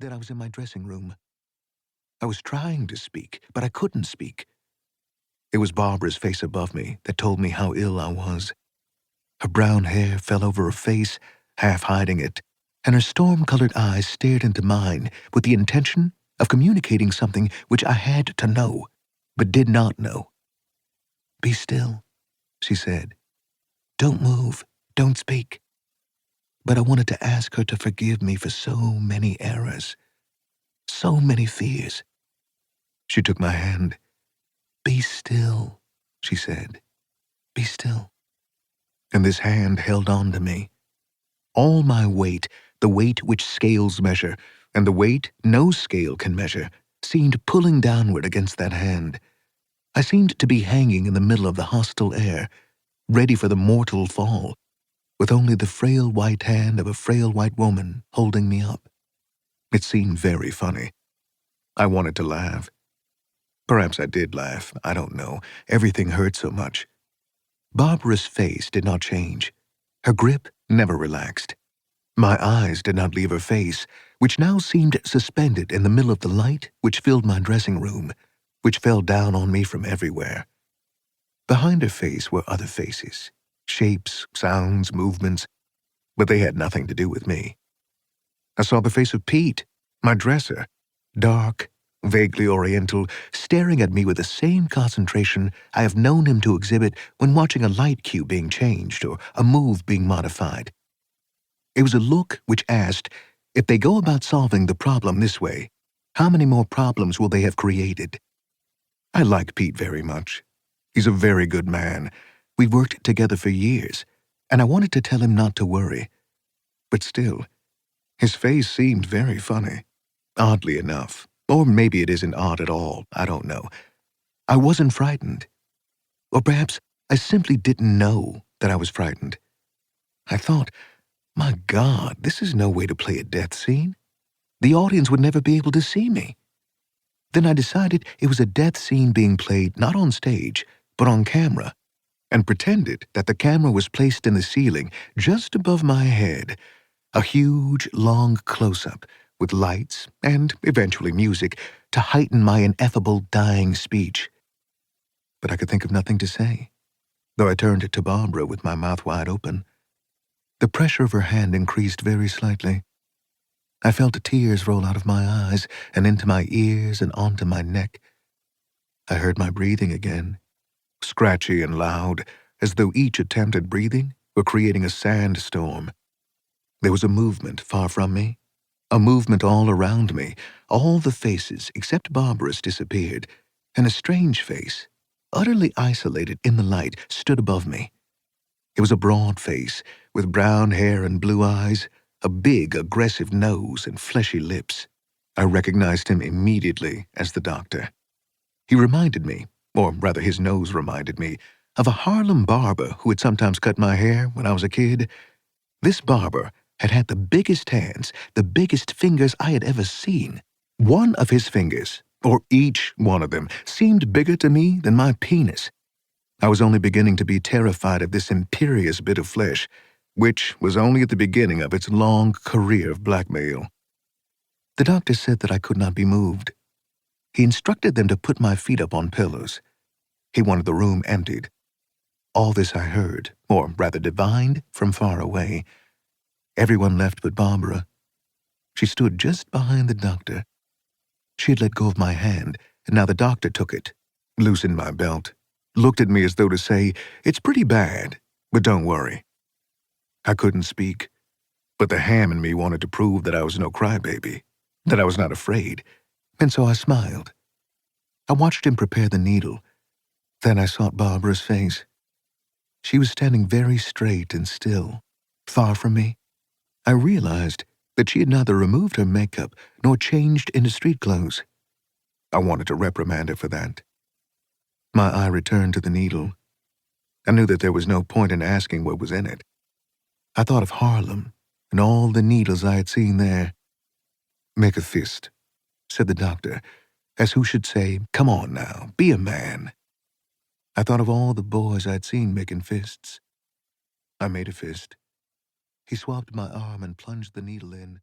that I was in my dressing room. I was trying to speak, but I couldn't speak. It was Barbara's face above me that told me how ill I was. Her brown hair fell over her face, half hiding it, and her storm-colored eyes stared into mine with the intention of communicating something which I had to know, but did not know. "Be still," she said. "Don't move. Don't speak." But I wanted to ask her to forgive me for so many errors, so many fears. She took my hand. "Be still," she said. "Be still." And this hand held on to me. All my weight, the weight which scales measure, and the weight no scale can measure, seemed pulling downward against that hand. I seemed to be hanging in the middle of the hostile air, ready for the mortal fall, with only the frail white hand of a frail white woman holding me up. It seemed very funny. I wanted to laugh. Perhaps I did laugh, I don't know. Everything hurt so much. Barbara's face did not change. Her grip never relaxed. My eyes did not leave her face, which now seemed suspended in the middle of the light which filled my dressing room, which fell down on me from everywhere. Behind her face were other faces, shapes, sounds, movements, but they had nothing to do with me. I saw the face of Pete, my dresser, dark, vaguely oriental, staring at me with the same concentration I have known him to exhibit when watching a light cue being changed or a move being modified. It was a look which asked, if they go about solving the problem this way, how many more problems will they have created? I like Pete very much. He's a very good man. We've worked together for years, and I wanted to tell him not to worry. But still, his face seemed very funny. Oddly enough. Or maybe it isn't odd at all, I don't know. I wasn't frightened. Or perhaps I simply didn't know that I was frightened. I thought, my God, this is no way to play a death scene. The audience would never be able to see me. Then I decided it was a death scene being played not on stage, but on camera, and pretended that the camera was placed in the ceiling just above my head, a huge, long close-up with lights and eventually music to heighten my ineffable dying speech. But I could think of nothing to say, though I turned to Barbara with my mouth wide open. The pressure of her hand increased very slightly. I felt the tears roll out of my eyes and into my ears and onto my neck. I heard my breathing again, scratchy and loud, as though each attempt at breathing were creating a sandstorm. There was a movement far from me, a movement all around me. All the faces except Barbara's disappeared, and a strange face, utterly isolated in the light, stood above me. It was a broad face, with brown hair and blue eyes, a big, aggressive nose and fleshy lips. I recognized him immediately as the doctor. He reminded me, or rather his nose reminded me, of a Harlem barber who had sometimes cut my hair when I was a kid. This barber had had the biggest hands, the biggest fingers I had ever seen. One of his fingers, or each one of them, seemed bigger to me than my penis. I was only beginning to be terrified of this imperious bit of flesh, which was only at the beginning of its long career of blackmail. The doctor said that I could not be moved. He instructed them to put my feet up on pillows. He wanted the room emptied. All this I heard, or rather divined, from far away. Everyone left but Barbara. She stood just behind the doctor. She had let go of my hand, and now the doctor took it, loosened my belt, looked at me as though to say, "It's pretty bad, but don't worry." I couldn't speak, but the ham in me wanted to prove that I was no crybaby, that I was not afraid, and so I smiled. I watched him prepare the needle. Then I sought Barbara's face. She was standing very straight and still, far from me. I realized that she had neither removed her makeup nor changed into street clothes. I wanted to reprimand her for that. My eye returned to the needle. I knew that there was no point in asking what was in it. I thought of Harlem and all the needles I had seen there. "Make a fist," said the doctor, as who should say, "Come on now, be a man." I thought of all the boys I'd seen making fists. I made a fist. He swabbed my arm and plunged the needle in.